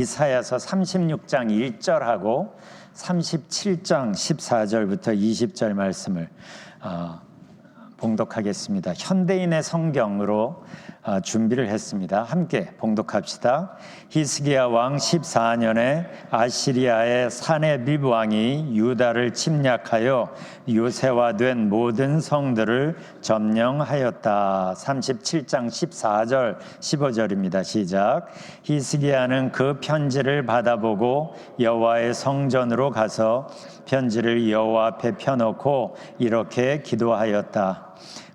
이사야서 36장 1절하고 37장 14절부터 20절 말씀을 봉독하겠습니다. 현대인의 성경으로 준비를 했습니다. 함께 봉독합시다. 히스기야 왕 14년에 아시리아의 사네립 왕이 유다를 침략하여 요새화된 모든 성들을 점령하였다. 37장 14절 15절입니다. 시작. 히스기야는 그 편지를 받아보고 여호와의 성전으로 가서 편지를 여호와 앞에 펴놓고 이렇게 기도하였다.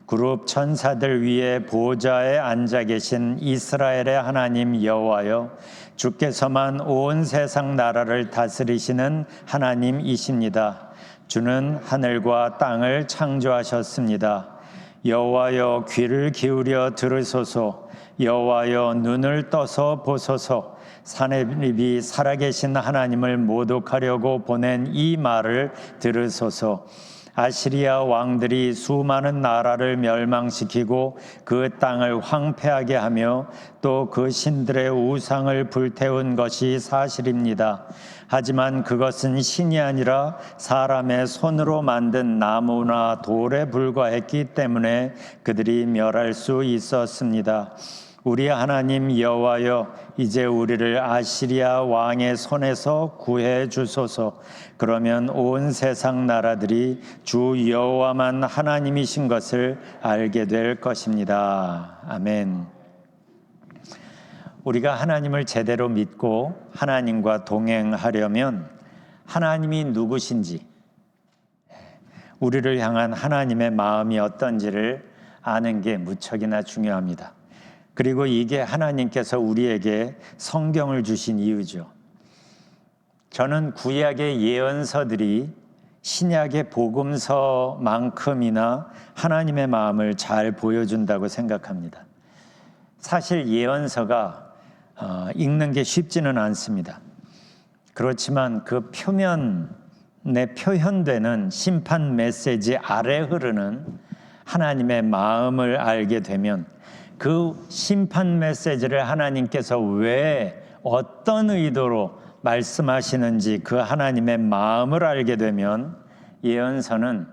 그룹 천사들 위에 보좌에 앉아 계신 이스라엘의 하나님 여호와여, 주께서만 온 세상 나라를 다스리시는 하나님이십니다. 주는 하늘과 땅을 창조하셨습니다. 여호와여, 귀를 기울여 들으소서. 여호와여, 눈을 떠서 보소서. 사네립이 살아계신 하나님을 모독하려고 보낸 이 말을 들으소서. 아시리아 왕들이 수많은 나라를 멸망시키고 그 땅을 황폐하게 하며 또 그 신들의 우상을 불태운 것이 사실입니다. 하지만 그것은 신이 아니라 사람의 손으로 만든 나무나 돌에 불과했기 때문에 그들이 멸할 수 있었습니다. 우리 하나님 여호와여, 이제 우리를 아시리아 왕의 손에서 구해 주소서. 그러면 온 세상 나라들이 주 여호와만 하나님이신 것을 알게 될 것입니다. 아멘. 우리가 하나님을 제대로 믿고 하나님과 동행하려면 하나님이 누구신지, 우리를 향한 하나님의 마음이 어떤지를 아는 게 무척이나 중요합니다. 그리고 이게 하나님께서 우리에게 성경을 주신 이유죠. 저는 구약의 예언서들이 신약의 복음서만큼이나 하나님의 마음을 잘 보여준다고 생각합니다. 사실 예언서가 읽는 게 쉽지는 않습니다. 그렇지만 그 표면에 표현되는 심판 메시지 아래 흐르는 하나님의 마음을 알게 되면 그 심판 메시지를 하나님께서 왜 어떤 의도로 말씀하시는지 그 하나님의 마음을 알게 되면 예언서는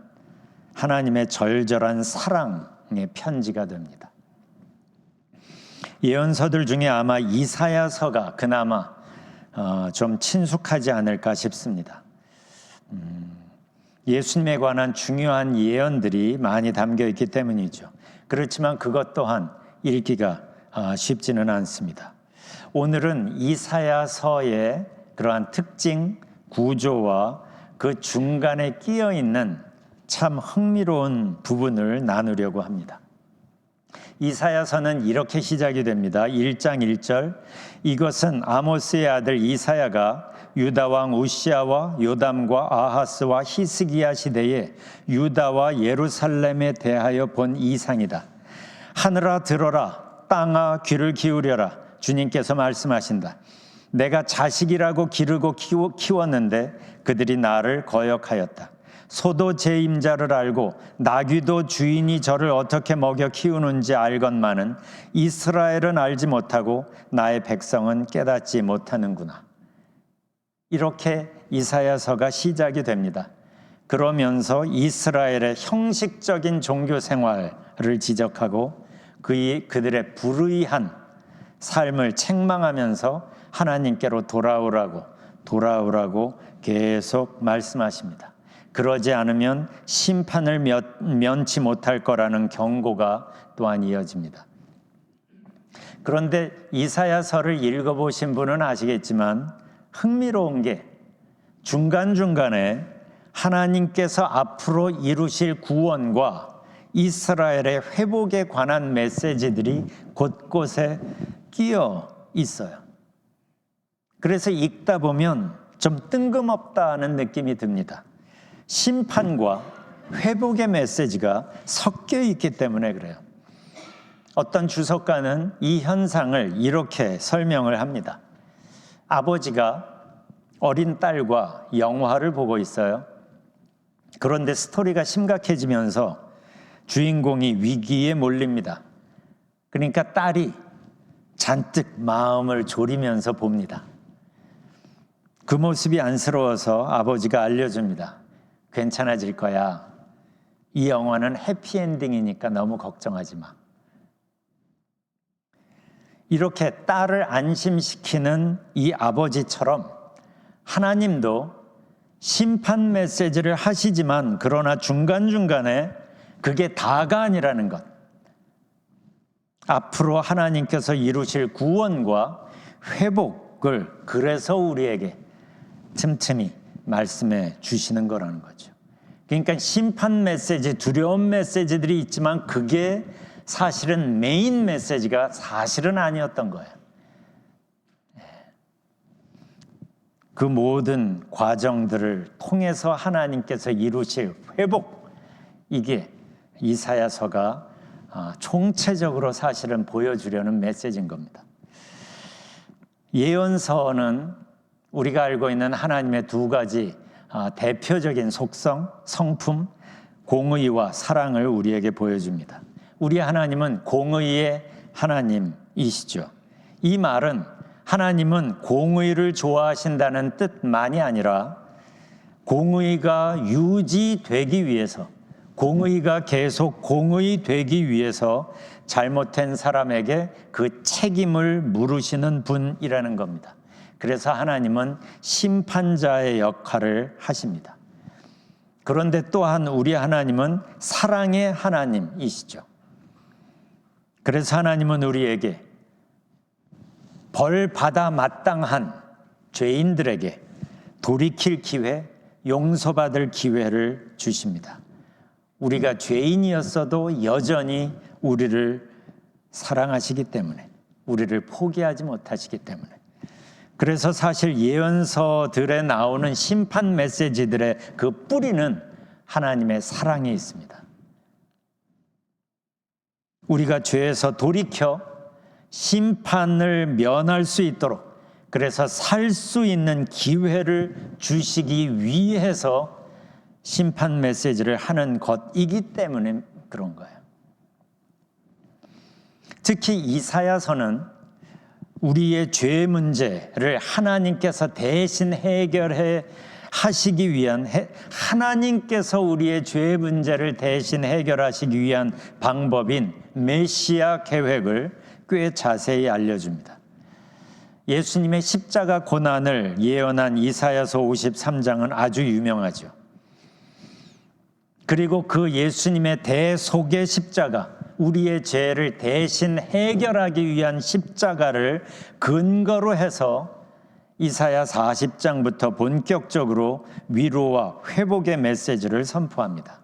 하나님의 절절한 사랑의 편지가 됩니다. 예언서들 중에 아마 이사야서가 그나마 좀 친숙하지 않을까 싶습니다. 예수님에 관한 중요한 예언들이 많이 담겨 있기 때문이죠. 그렇지만 그것 또한 읽기가 쉽지는 않습니다. 오늘은 이사야서의 그러한 특징, 구조와 그 중간에 끼어 있는 참 흥미로운 부분을 나누려고 합니다. 이사야서는 이렇게 시작이 됩니다. 1장 1절. 이것은 아모스의 아들 이사야가 유다 왕 우시아와 요담과 아하스와 히스기야 시대에 유다와 예루살렘에 대하여 본 이상이다. 하늘아 들어라, 땅아 귀를 기울여라. 주님께서 말씀하신다. 내가 자식이라고 기르고 키웠는데 그들이 나를 거역하였다. 소도 제 임자를 알고 나귀도 주인이 저를 어떻게 먹여 키우는지 알건만은 이스라엘은 알지 못하고 나의 백성은 깨닫지 못하는구나. 이렇게 이사야서가 시작이 됩니다. 그러면서 이스라엘의 형식적인 종교 생활을 지적하고 그들의 불의한 삶을 책망하면서 하나님께로 돌아오라고 계속 말씀하십니다. 그러지 않으면 심판을 면치 못할 거라는 경고가 또한 이어집니다. 그런데 이사야서를 읽어보신 분은 아시겠지만 흥미로운 게 중간중간에 하나님께서 앞으로 이루실 구원과 이스라엘의 회복에 관한 메시지들이 곳곳에 끼어 있어요. 그래서 읽다 보면 좀 뜬금없다는 느낌이 듭니다. 심판과 회복의 메시지가 섞여 있기 때문에 그래요. 어떤 주석가는 이 현상을 이렇게 설명을 합니다. 아버지가 어린 딸과 영화를 보고 있어요. 그런데 스토리가 심각해지면서 주인공이 위기에 몰립니다. 그러니까 딸이 잔뜩 마음을 졸이면서 봅니다. 그 모습이 안쓰러워서 아버지가 알려줍니다. 괜찮아질 거야. 이 영화는 해피엔딩이니까 너무 걱정하지 마. 이렇게 딸을 안심시키는 이 아버지처럼 하나님도 심판 메시지를 하시지만 그러나 중간중간에 그게 다가 아니라는 것. 앞으로 하나님께서 이루실 구원과 회복을 그래서 우리에게 틈틈이 말씀해 주시는 거라는 거죠. 그러니까 심판 메시지, 두려운 메시지들이 있지만 그게 사실은 메인 메시지가 사실은 아니었던 거예요. 그 모든 과정들을 통해서 하나님께서 이루실 회복, 이게 이사야서가 총체적으로 사실은 보여주려는 메시지인 겁니다. 예언서는 우리가 알고 있는 하나님의 두 가지 대표적인 속성, 성품, 공의와 사랑을 우리에게 보여줍니다. 우리 하나님은 공의의 하나님이시죠. 이 말은 하나님은 공의를 좋아하신다는 뜻만이 아니라 공의가 유지되기 위해서, 공의가 계속 공의되기 위해서 잘못된 사람에게 그 책임을 물으시는 분이라는 겁니다. 그래서 하나님은 심판자의 역할을 하십니다. 그런데 또한 우리 하나님은 사랑의 하나님이시죠. 그래서 하나님은 우리에게 벌 받아 마땅한 죄인들에게 돌이킬 기회, 용서받을 기회를 주십니다. 우리가 죄인이었어도 여전히 우리를 사랑하시기 때문에, 우리를 포기하지 못하시기 때문에. 그래서 사실 예언서들에 나오는 심판 메시지들의 그 뿌리는 하나님의 사랑에 있습니다. 우리가 죄에서 돌이켜 심판을 면할 수 있도록, 그래서 살 수 있는 기회를 주시기 위해서 심판 메시지를 하는 것이기 때문에 그런 거예요. 특히 이사야서는 우리의 죄 문제를 하나님께서 대신 해결해 하시기 위한, 하나님께서 우리의 죄 문제를 대신 해결하시기 위한 방법인 메시아 계획을 꽤 자세히 알려줍니다. 예수님의 십자가 고난을 예언한 이사야서 53장은 아주 유명하죠. 그리고 그 예수님의 대속의 십자가, 우리의 죄를 대신 해결하기 위한 십자가를 근거로 해서 이사야 40장부터 본격적으로 위로와 회복의 메시지를 선포합니다.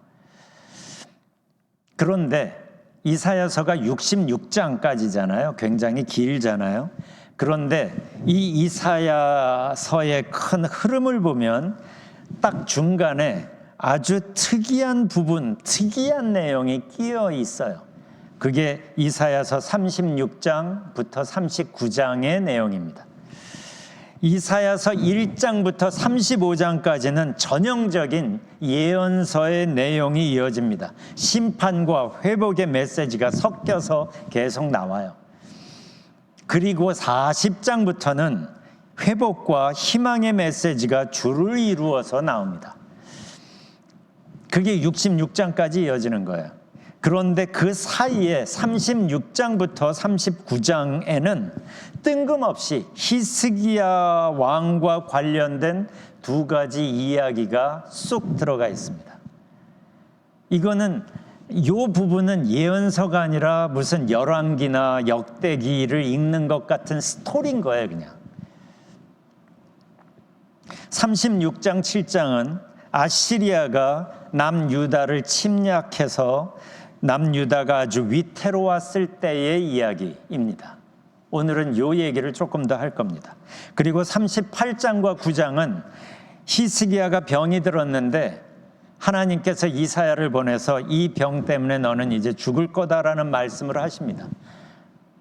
그런데 이사야서가 66장까지잖아요. 굉장히 길잖아요. 그런데 이 이사야서의 큰 흐름을 보면 딱 중간에 아주 특이한 부분, 특이한 내용이 끼어 있어요. 그게 이사야서 36장부터 39장의 내용입니다. 이사야서 1장부터 35장까지는 전형적인 예언서의 내용이 이어집니다. 심판과 회복의 메시지가 섞여서 계속 나와요. 그리고 40장부터는 회복과 희망의 메시지가 줄을 이루어서 나옵니다. 그게 66장까지 이어지는 거예요. 그런데 그 사이에 36장부터 39장에는 뜬금없이 히스기야 왕과 관련된 두 가지 이야기가 쏙 들어가 있습니다. 이거는 이 부분은 예언서가 아니라 무슨 열왕기나 역대기를 읽는 것 같은 스토리인 거예요, 그냥. 36장 7장은 아시리아가 남유다를 침략해서 남유다가 아주 위태로웠을 때의 이야기입니다. 오늘은 이 얘기를 조금 더 할 겁니다. 그리고 38장과 9장은 히스기야가 병이 들었는데 하나님께서 이사야를 보내서 이 병 때문에 너는 이제 죽을 거다라는 말씀을 하십니다.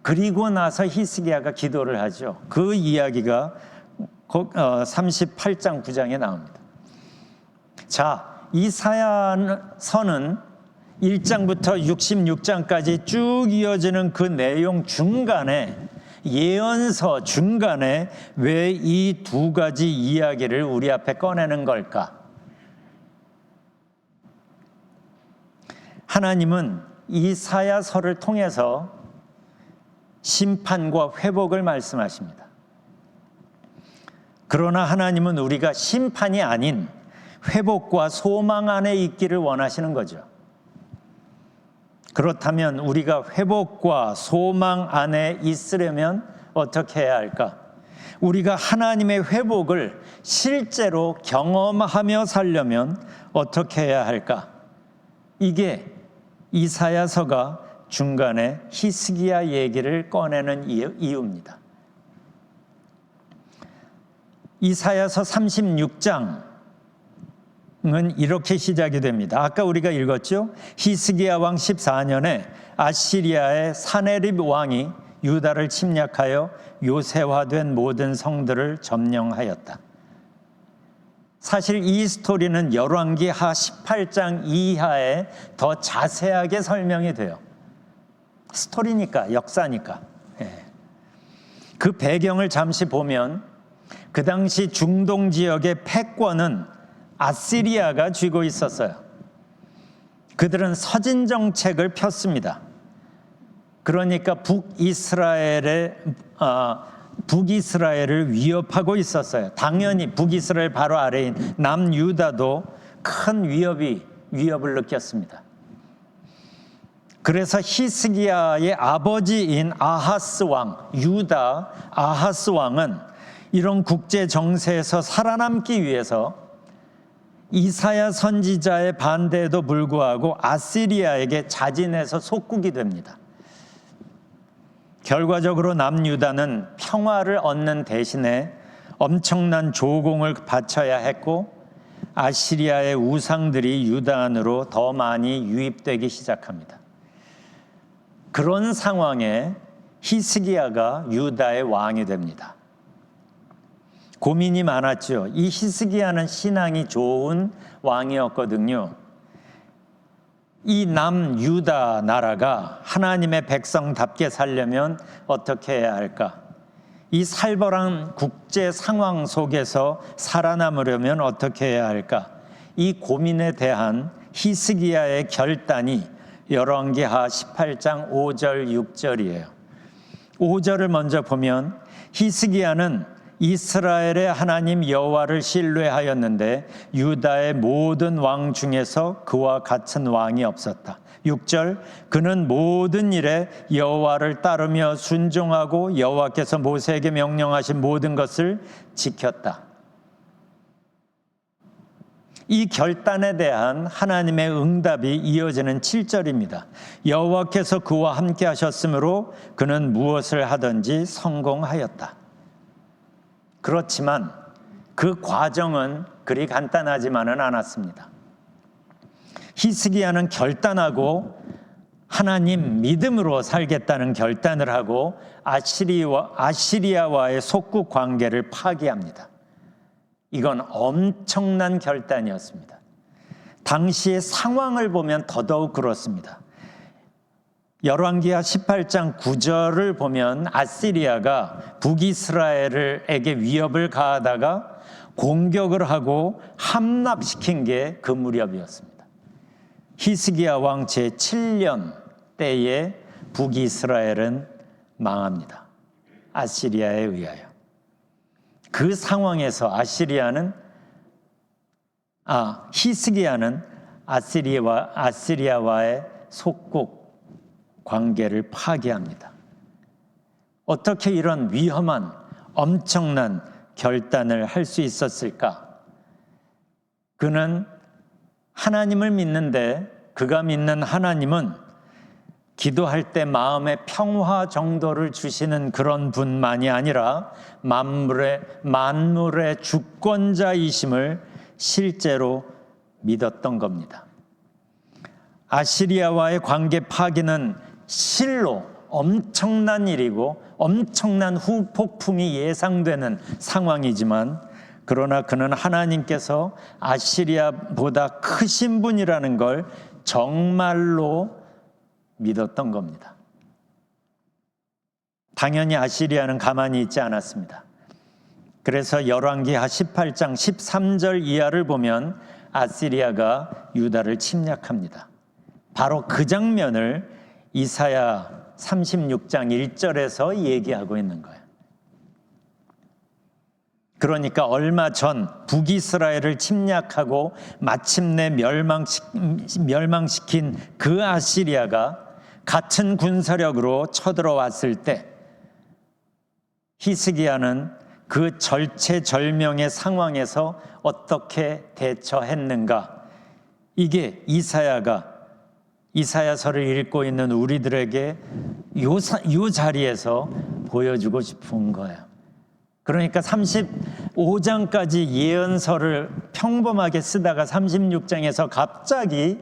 그리고 나서 히스기야가 기도를 하죠. 그 이야기가 38장 9장에 나옵니다. 자, 이사야서는 1장부터 66장까지 쭉 이어지는 그 내용 중간에 예언서 중간에 왜 이 두 가지 이야기를 우리 앞에 꺼내는 걸까? 하나님은 이사야서를 통해서 심판과 회복을 말씀하십니다. 그러나 하나님은 우리가 심판이 아닌 회복과 소망 안에 있기를 원하시는 거죠. 그렇다면 우리가 회복과 소망 안에 있으려면 어떻게 해야 할까? 우리가 하나님의 회복을 실제로 경험하며 살려면 어떻게 해야 할까? 이게 이사야서가 중간에 히스기야 얘기를 꺼내는 이유입니다. 이사야서 36장은 이렇게 시작이 됩니다. 아까 우리가 읽었죠? 히스기야 왕 14년에 아시리아의 사네립 왕이 유다를 침략하여 요새화된 모든 성들을 점령하였다. 사실 이 스토리는 열왕기하 18장 이하에 더 자세하게 설명이 돼요. 스토리니까, 역사니까. 그 배경을 잠시 보면 그 당시 중동 지역의 패권은 아시리아가 쥐고 있었어요. 그들은 서진 정책을 폈습니다. 그러니까 북이스라엘을 위협하고 있었어요. 당연히 북이스라엘 바로 아래인 남유다도 큰 위협을 느꼈습니다. 그래서 히스기야의 아버지인 아하스 왕, 유다 아하스 왕은 이런 국제 정세에서 살아남기 위해서 이사야 선지자의 반대에도 불구하고 아시리아에게 자진해서 속국이 됩니다. 결과적으로 남유다는 평화를 얻는 대신에 엄청난 조공을 바쳐야 했고 아시리아의 우상들이 유다 안으로 더 많이 유입되기 시작합니다. 그런 상황에 히스기야가 유다의 왕이 됩니다. 고민이 많았죠. 이 히스기야는 신앙이 좋은 왕이었거든요. 이 남유다 나라가 하나님의 백성답게 살려면 어떻게 해야 할까? 이 살벌한 국제 상황 속에서 살아남으려면 어떻게 해야 할까? 이 고민에 대한 히스기야의 결단이 열왕기하 18장 5절 6절이에요. 5절을 먼저 보면 히스기야는 이스라엘의 하나님 여호와를 신뢰하였는데 유다의 모든 왕 중에서 그와 같은 왕이 없었다. 6절 그는 모든 일에 여호와를 따르며 순종하고 여호와께서 모세에게 명령하신 모든 것을 지켰다. 이 결단에 대한 하나님의 응답이 이어지는 7절입니다. 여호와께서 그와 함께 하셨으므로 그는 무엇을 하든지 성공하였다. 그렇지만 그 과정은 그리 간단하지만은 않았습니다. 히스기야는 결단하고 하나님 믿음으로 살겠다는 결단을 하고 아시리아와의 속국 관계를 파기합니다. 이건 엄청난 결단이었습니다. 당시의 상황을 보면 더더욱 그렇습니다. 열왕기하 18장 9절을 보면 아시리아가 북이스라엘에게 위협을 가하다가 공격을 하고 함락시킨 게 그 무렵이었습니다. 히스기야 왕 제7년 때에 북이스라엘은 망합니다. 아시리아에 의하여. 그 상황에서 히스기야는 아시리아와의 속국 관계를 파괴합니다. 어떻게 이런 위험한 엄청난 결단을 할 수 있었을까? 그는 하나님을 믿는데 그가 믿는 하나님은 기도할 때 마음의 평화 정도를 주시는 그런 분만이 아니라 만물의 주권자이심을 실제로 믿었던 겁니다. 아시리아와의 관계 파기는 실로 엄청난 일이고 엄청난 후폭풍이 예상되는 상황이지만 그러나 그는 하나님께서 아시리아보다 크신 분이라는 걸 정말로 믿었던 겁니다. 당연히 아시리아는 가만히 있지 않았습니다. 그래서 열왕기하 18장 13절 이하를 보면 아시리아가 유다를 침략합니다. 바로 그 장면을 이사야 36장 1절에서 얘기하고 있는 거예요. 그러니까 얼마 전 북이스라엘을 침략하고 마침내 멸망시킨 그 아시리아가 같은 군사력으로 쳐들어왔을 때 히스기야는 그 절체절명의 상황에서 어떻게 대처했는가? 이게 이사야서를 읽고 있는 우리들에게 이 자리에서 보여주고 싶은 거예요. 그러니까 35장까지 예언서를 평범하게 쓰다가 36장에서 갑자기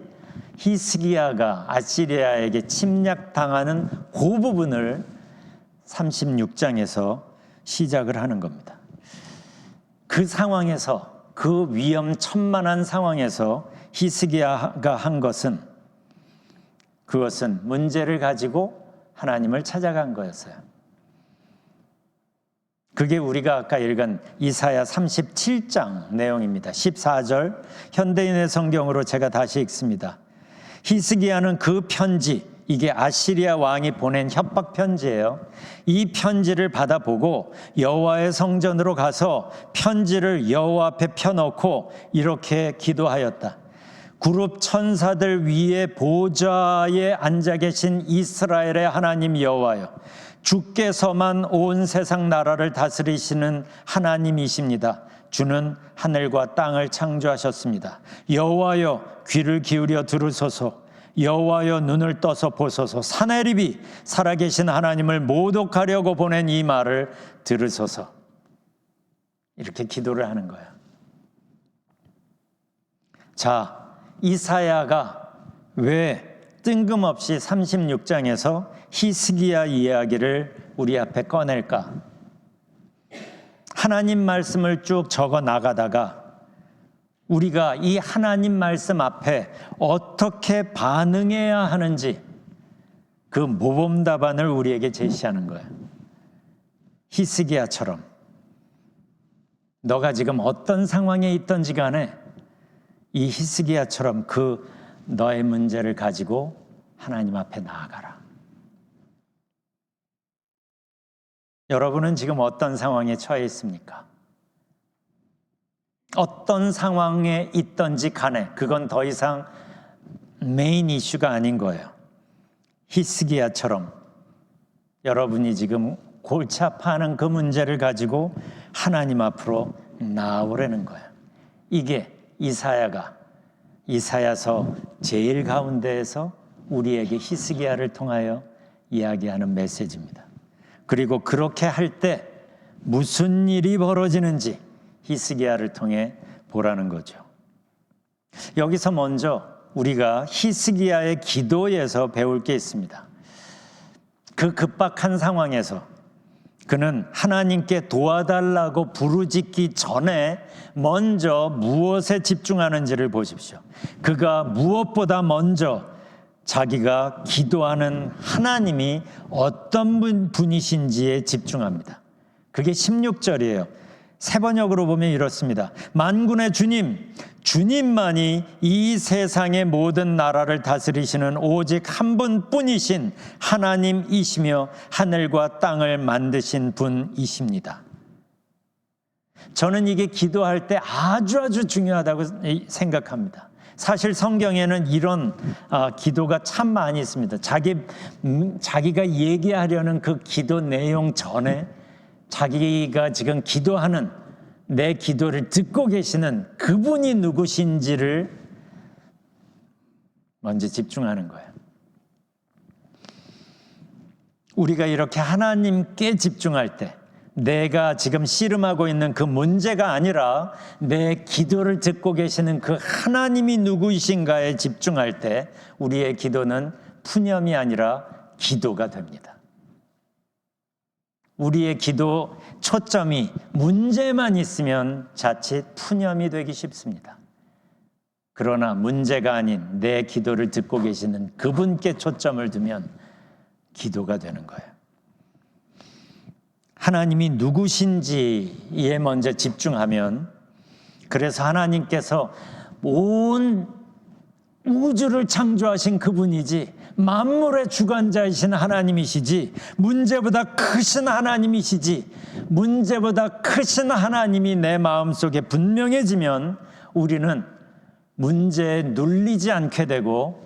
히스기야가 아시리아에게 침략당하는 그 부분을 36장에서 시작을 하는 겁니다. 그 상황에서, 그 위험천만한 상황에서 히스기야가 한 것은, 그것은 문제를 가지고 하나님을 찾아간 거였어요. 그게 우리가 아까 읽은 이사야 37장 내용입니다. 14절 현대인의 성경으로 제가 다시 읽습니다. 히스기야는 그 편지, 이게 아시리아 왕이 보낸 협박 편지예요. 이 편지를 받아보고 여호와의 성전으로 가서 편지를 여호와 앞에 펴놓고 이렇게 기도하였다. 그룹 천사들 위에 보좌에 앉아 계신 이스라엘의 하나님 여호와여, 주께서만 온 세상 나라를 다스리시는 하나님이십니다. 주는 하늘과 땅을 창조하셨습니다. 여호와여, 귀를 기울여 들으소서. 여호와여, 눈을 떠서 보소서. 사내립이 살아계신 하나님을 모독하려고 보낸 이 말을 들으소서. 이렇게 기도를 하는 거예요. 자, 이사야가 왜 뜬금없이 36장에서 히스기야 이야기를 우리 앞에 꺼낼까? 하나님 말씀을 쭉 적어 나가다가 우리가 이 하나님 말씀 앞에 어떻게 반응해야 하는지 그 모범 답안을 우리에게 제시하는 거예요. 히스기야처럼 너가 지금 어떤 상황에 있든지 간에 이 히스기야처럼 그 너의 문제를 가지고 하나님 앞에 나아가라. 여러분은 지금 어떤 상황에 처해 있습니까? 어떤 상황에 있든지 간에 그건 더 이상 메인 이슈가 아닌 거예요. 히스기야처럼 여러분이 지금 골치 아파하는 그 문제를 가지고 하나님 앞으로 나아오라는 거예요. 이게 이사야서 제일 가운데에서 우리에게 히스기야를 통하여 이야기하는 메시지입니다. 그리고 그렇게 할 때 무슨 일이 벌어지는지 히스기야를 통해 보라는 거죠. 여기서 먼저 우리가 히스기야의 기도에서 배울 게 있습니다. 그 급박한 상황에서 그는 하나님께 도와달라고 부르짖기 전에 먼저 무엇에 집중하는지를 보십시오. 그가 무엇보다 먼저 자기가 기도하는 하나님이 어떤 분이신지에 집중합니다. 그게 16절이에요. 새 번역으로 보면 이렇습니다. 만군의 주님, 주님만이 이 세상의 모든 나라를 다스리시는 오직 한 분뿐이신 하나님이시며 하늘과 땅을 만드신 분이십니다. 저는 이게 기도할 때 아주 중요하다고 생각합니다. 사실 성경에는 이런 기도가 참 많이 있습니다. 자기가 얘기하려는 그 기도 내용 전에 자기가 지금 기도하는 내 기도를 듣고 계시는 그분이 누구신지를 먼저 집중하는 거예요. 우리가 이렇게 하나님께 집중할 때 내가 지금 씨름하고 있는 그 문제가 아니라 내 기도를 듣고 계시는 그 하나님이 누구이신가에 집중할 때 우리의 기도는 푸념이 아니라 기도가 됩니다. 우리의 기도 초점이 문제만 있으면 자칫 푸념이 되기 쉽습니다. 그러나 문제가 아닌 내 기도를 듣고 계시는 그분께 초점을 두면 기도가 되는 거예요. 하나님이 누구신지에 먼저 집중하면, 그래서 하나님께서 온 우주를 창조하신 그분이지, 만물의 주관자이신 하나님이시지, 문제보다 크신 하나님이시지, 문제보다 크신 하나님이 내 마음속에 분명해지면 우리는 문제에 눌리지 않게 되고,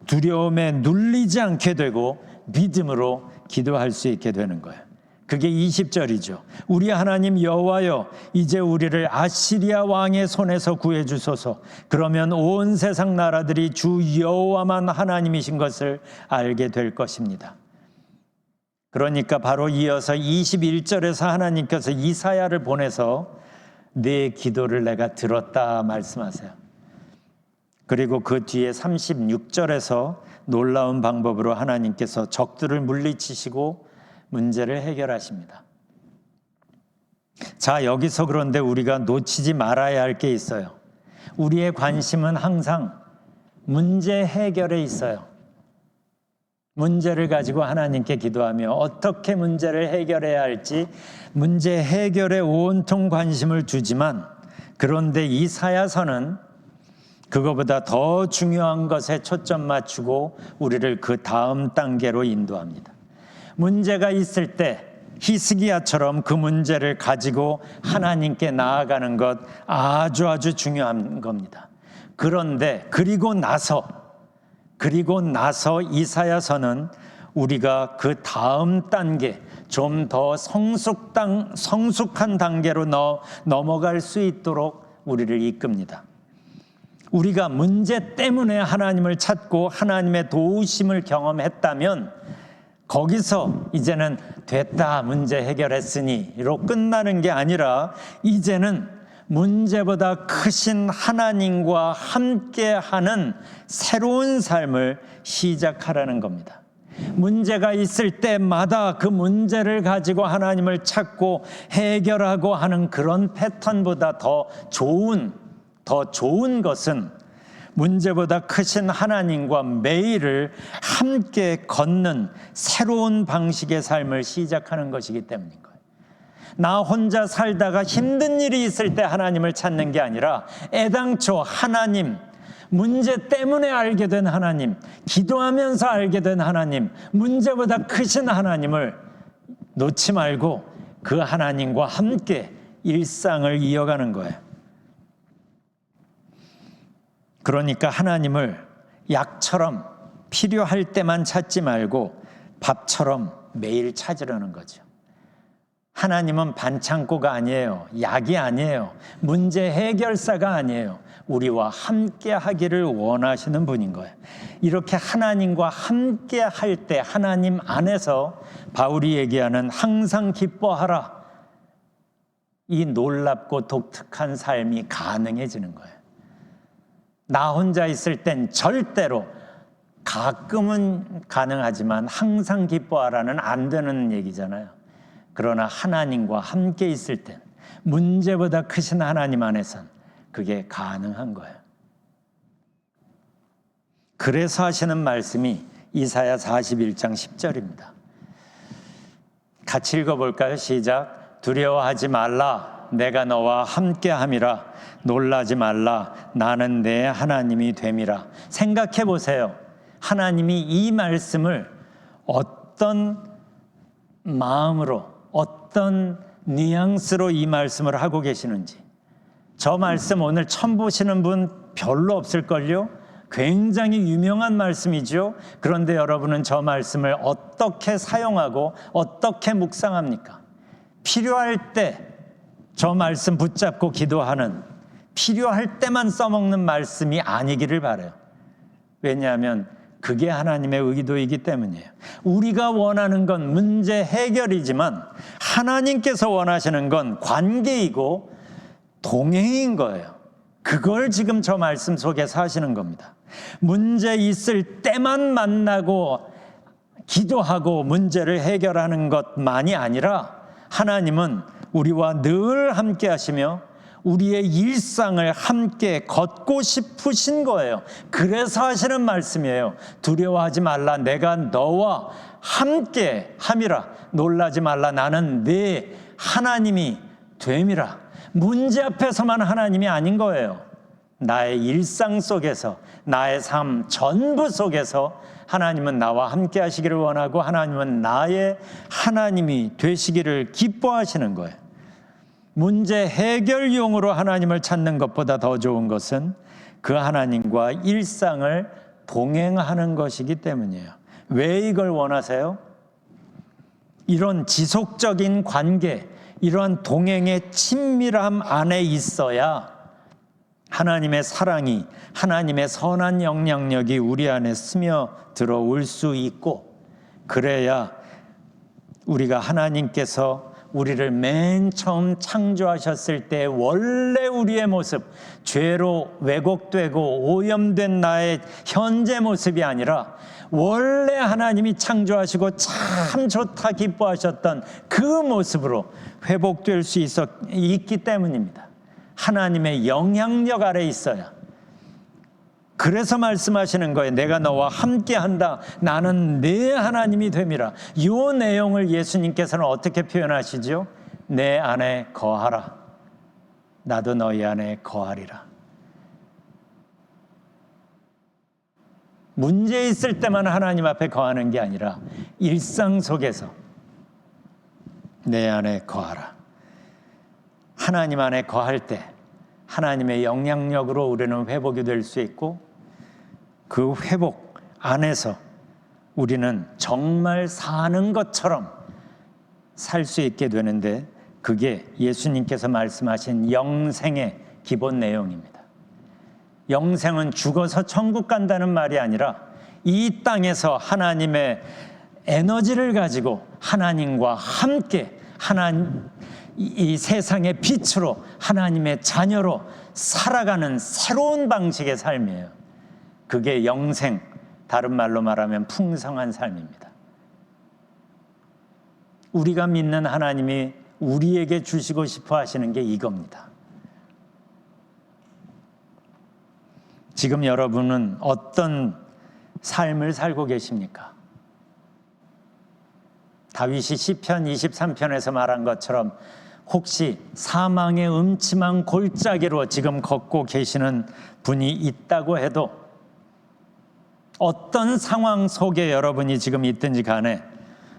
두려움에 눌리지 않게 되고, 믿음으로 기도할 수 있게 되는 거예요. 그게 20절이죠. 우리 하나님 여호와여, 이제 우리를 아시리아 왕의 손에서 구해주소서. 그러면 온 세상 나라들이 주 여호와만 하나님이신 것을 알게 될 것입니다. 그러니까 바로 이어서 21절에서 하나님께서 이사야를 보내서 내 기도를 내가 들었다 말씀하세요. 그리고 그 뒤에 36절에서 놀라운 방법으로 하나님께서 적들을 물리치시고 문제를 해결하십니다. 자, 여기서 그런데 우리가 놓치지 말아야 할 게 있어요. 우리의 관심은 항상 문제 해결에 있어요. 문제를 가지고 하나님께 기도하며 어떻게 문제를 해결해야 할지 문제 해결에 온통 관심을 두지만, 그런데 이사야서는 그거보다 더 중요한 것에 초점 맞추고 우리를 그 다음 단계로 인도합니다. 문제가 있을 때 히스기야처럼 그 문제를 가지고 하나님께 나아가는 것 아주 중요한 겁니다. 그런데 그리고 나서 이사야서는 우리가 그 다음 단계, 좀 더 성숙한 단계로 넘어갈 수 있도록 우리를 이끕니다. 우리가 문제 때문에 하나님을 찾고 하나님의 도우심을 경험했다면 거기서 이제는 됐다, 문제 해결했으니로 끝나는 게 아니라 이제는 문제보다 크신 하나님과 함께하는 새로운 삶을 시작하라는 겁니다. 문제가 있을 때마다 그 문제를 가지고 하나님을 찾고 해결하고 하는 그런 패턴보다 더 좋은 것은 문제보다 크신 하나님과 매일을 함께 걷는 새로운 방식의 삶을 시작하는 것이기 때문인 거예요. 나 혼자 살다가 힘든 일이 있을 때 하나님을 찾는 게 아니라 애당초 하나님, 문제 때문에 알게 된 하나님, 기도하면서 알게 된 하나님, 문제보다 크신 하나님을 놓지 말고 그 하나님과 함께 일상을 이어가는 거예요. 그러니까 하나님을 약처럼 필요할 때만 찾지 말고 밥처럼 매일 찾으려는 거죠. 하나님은 반창고가 아니에요. 약이 아니에요. 문제 해결사가 아니에요. 우리와 함께 하기를 원하시는 분인 거예요. 이렇게 하나님과 함께 할 때 하나님 안에서 바울이 얘기하는 항상 기뻐하라, 이 놀랍고 독특한 삶이 가능해지는 거예요. 나 혼자 있을 땐 절대로, 가끔은 가능하지만 항상 기뻐하라는 안 되는 얘기잖아요. 그러나 하나님과 함께 있을 땐, 문제보다 크신 하나님 안에선 그게 가능한 거예요. 그래서 하시는 말씀이 이사야 41장 10절입니다. 같이 읽어볼까요? 시작. 두려워하지 말라, 내가 너와 함께함이라. 놀라지 말라, 나는 내 하나님이 됨이라. 생각해 보세요. 하나님이 이 말씀을 어떤 마음으로, 어떤 뉘앙스로 이 말씀을 하고 계시는지. 저 말씀 오늘 처음 보시는 분 별로 없을걸요? 굉장히 유명한 말씀이죠. 그런데 여러분은 저 말씀을 어떻게 사용하고 어떻게 묵상합니까? 필요할 때 저 말씀 붙잡고 기도하는, 필요할 때만 써먹는 말씀이 아니기를 바라요. 왜냐하면 그게 하나님의 의도이기 때문이에요. 우리가 원하는 건 문제 해결이지만 하나님께서 원하시는 건 관계이고 동행인 거예요. 그걸 지금 저 말씀 속에서 하시는 겁니다. 문제 있을 때만 만나고 기도하고 문제를 해결하는 것만이 아니라 하나님은 우리와 늘 함께 하시며 우리의 일상을 함께 걷고 싶으신 거예요. 그래서 하시는 말씀이에요. 두려워하지 말라, 내가 너와 함께 함이라. 놀라지 말라. 나는 네 하나님이 됨이라. 문제 앞에서만 하나님이 아닌 거예요. 나의 일상 속에서, 나의 삶 전부 속에서 하나님은 나와 함께 하시기를 원하고 하나님은 나의 하나님이 되시기를 기뻐하시는 거예요. 문제 해결용으로 하나님을 찾는 것보다 더 좋은 것은 그 하나님과 일상을 동행하는 것이기 때문이에요. 왜 이걸 원하세요? 이런 지속적인 관계, 이러한 동행의 친밀함 안에 있어야 하나님의 사랑이, 하나님의 선한 영향력이 우리 안에 스며들어올 수 있고, 그래야 우리가 하나님께서 우리를 맨 처음 창조하셨을 때 원래 우리의 모습, 죄로 왜곡되고 오염된 나의 현재 모습이 아니라 원래 하나님이 창조하시고 참 좋다 기뻐하셨던 그 모습으로 회복될 수 있기 때문입니다. 하나님의 영향력 아래 있어야. 그래서 말씀하시는 거예요. 내가 너와 함께한다. 나는 네 하나님이 됨이라. 이 내용을 예수님께서는 어떻게 표현하시죠? 내 안에 거하라. 나도 너희 안에 거하리라. 문제 있을 때만 하나님 앞에 거하는 게 아니라 일상 속에서 내 안에 거하라. 하나님 안에 거할 때 하나님의 영향력으로 우리는 회복이 될 수 있고, 그 회복 안에서 우리는 정말 사는 것처럼 살 수 있게 되는데, 그게 예수님께서 말씀하신 영생의 기본 내용입니다. 영생은 죽어서 천국 간다는 말이 아니라 이 땅에서 하나님의 에너지를 가지고 하나님과 함께 이 세상의 빛으로 하나님의 자녀로 살아가는 새로운 방식의 삶이에요. 그게 영생, 다른 말로 말하면 풍성한 삶입니다. 우리가 믿는 하나님이 우리에게 주시고 싶어 하시는 게 이겁니다. 지금 여러분은 어떤 삶을 살고 계십니까? 다윗이 시편 23편에서 말한 것처럼 혹시 사망의 음침한 골짜기로 지금 걷고 계시는 분이 있다고 해도, 어떤 상황 속에 여러분이 지금 있든지 간에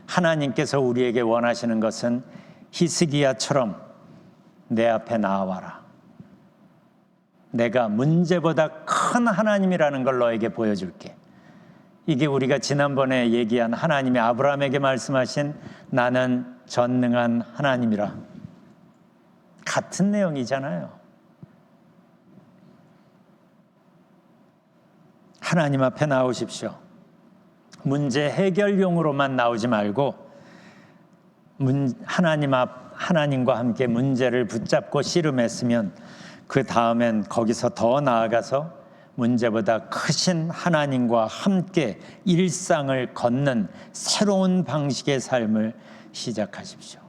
하나님께서 우리에게 원하시는 것은 히스기야처럼 내 앞에 나와라. 내가 문제보다 큰 하나님이라는 걸 너에게 보여줄게. 이게 우리가 지난번에 얘기한 하나님이 아브라함에게 말씀하신 나는 전능한 하나님이라. 같은 내용이잖아요. 하나님 앞에 나오십시오. 문제 해결용으로만 나오지 말고 하나님과 함께 문제를 붙잡고 씨름했으면 그 다음엔 거기서 더 나아가서 문제보다 크신 하나님과 함께 일상을 걷는 새로운 방식의 삶을 시작하십시오.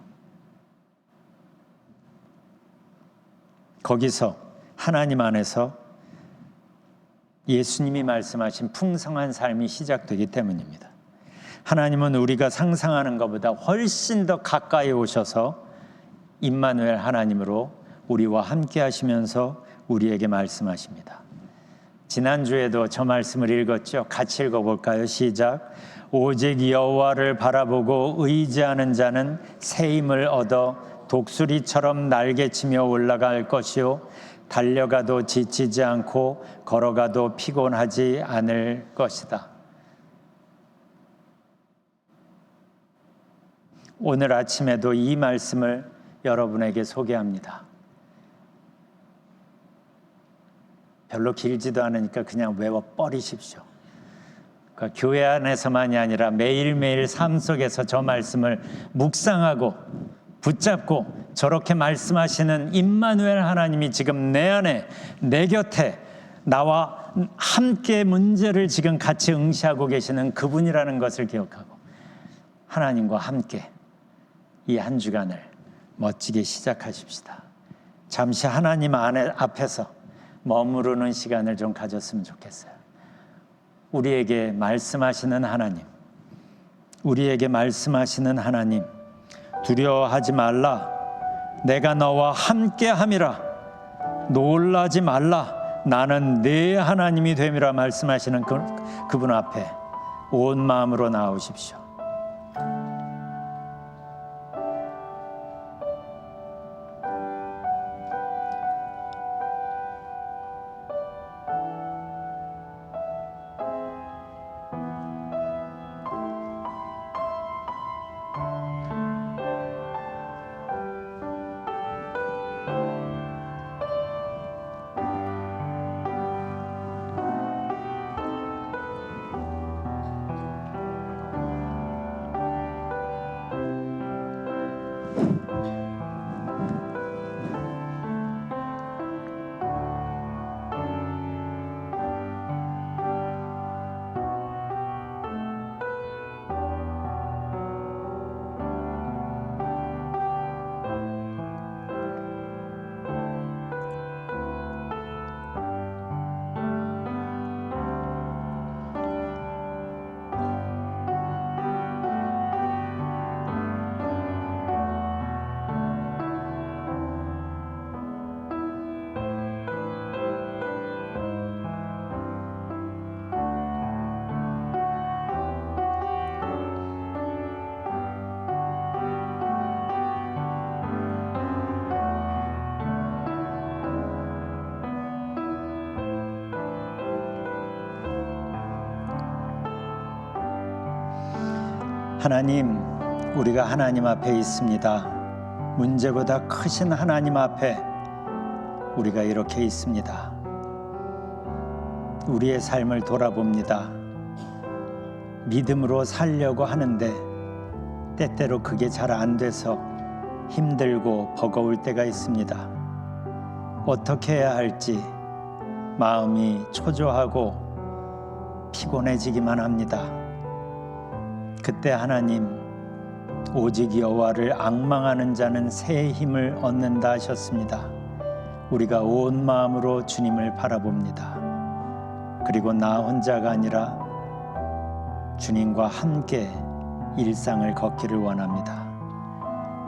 거기서 하나님 안에서 예수님이 말씀하신 풍성한 삶이 시작되기 때문입니다. 하나님은 우리가 상상하는 것보다 훨씬 더 가까이 오셔서 임마누엘 하나님으로 우리와 함께 하시면서 우리에게 말씀하십니다. 지난주에도 저 말씀을 읽었죠. 같이 읽어볼까요? 시작. 오직 여호와를 바라보고 의지하는 자는 새 힘을 얻어 독수리처럼 날개치며 올라갈 것이요 달려가도 지치지 않고 걸어가도 피곤하지 않을 것이다. 오늘 아침에도 이 말씀을 여러분에게 소개합니다. 별로 길지도 않으니까 그냥 외워버리십시오. 그러니까 교회 안에서만이 아니라 매일매일 삶 속에서 저 말씀을 묵상하고 붙잡고 저렇게 말씀하시는 임마누엘 하나님이 지금 내 안에, 내 곁에 나와 함께 문제를 지금 같이 응시하고 계시는 그분이라는 것을 기억하고 하나님과 함께 이 한 주간을 멋지게 시작하십시다. 잠시 하나님 앞에서 머무르는 시간을 좀 가졌으면 좋겠어요. 우리에게 말씀하시는 하나님, 우리에게 말씀하시는 하나님, 두려워하지 말라. 내가 너와 함께함이라. 놀라지 말라. 나는 네 하나님이 됨이라 말씀하시는 그분 앞에 온 마음으로 나오십시오. 하나님, 우리가 하나님 앞에 있습니다. 문제보다 크신 하나님 앞에 우리가 이렇게 있습니다. 우리의 삶을 돌아봅니다. 믿음으로 살려고 하는데 때때로 그게 잘 안 돼서 힘들고 버거울 때가 있습니다. 어떻게 해야 할지 마음이 초조하고 피곤해지기만 합니다. 그때 하나님, 오직 여호와를 앙망하는 자는 새 힘을 얻는다 하셨습니다. 우리가 온 마음으로 주님을 바라봅니다. 그리고 나 혼자가 아니라 주님과 함께 일상을 걷기를 원합니다.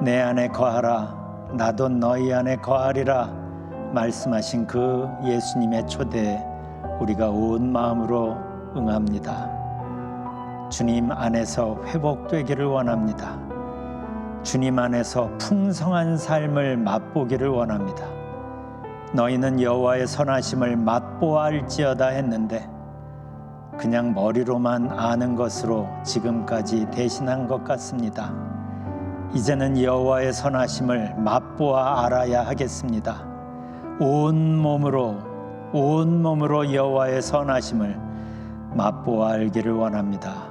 내 안에 거하라, 나도 너희 안에 거하리라 말씀하신 그 예수님의 초대에 우리가 온 마음으로 응합니다. 주님 안에서 회복되기를 원합니다. 주님 안에서 풍성한 삶을 맛보기를 원합니다. 너희는 여호와의 선하심을 맛보아할지어다 했는데 그냥 머리로만 아는 것으로 지금까지 대신한 것 같습니다. 이제는 여호와의 선하심을 맛보아 알아야 하겠습니다. 온 몸으로 여호와의 선하심을 맛보아 알기를 원합니다.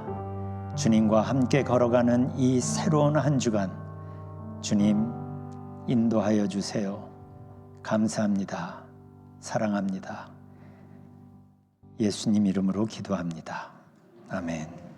주님과 함께 걸어가는 이 새로운 한 주간 주님 인도하여 주세요. 감사합니다. 사랑합니다. 예수님 이름으로 기도합니다. 아멘.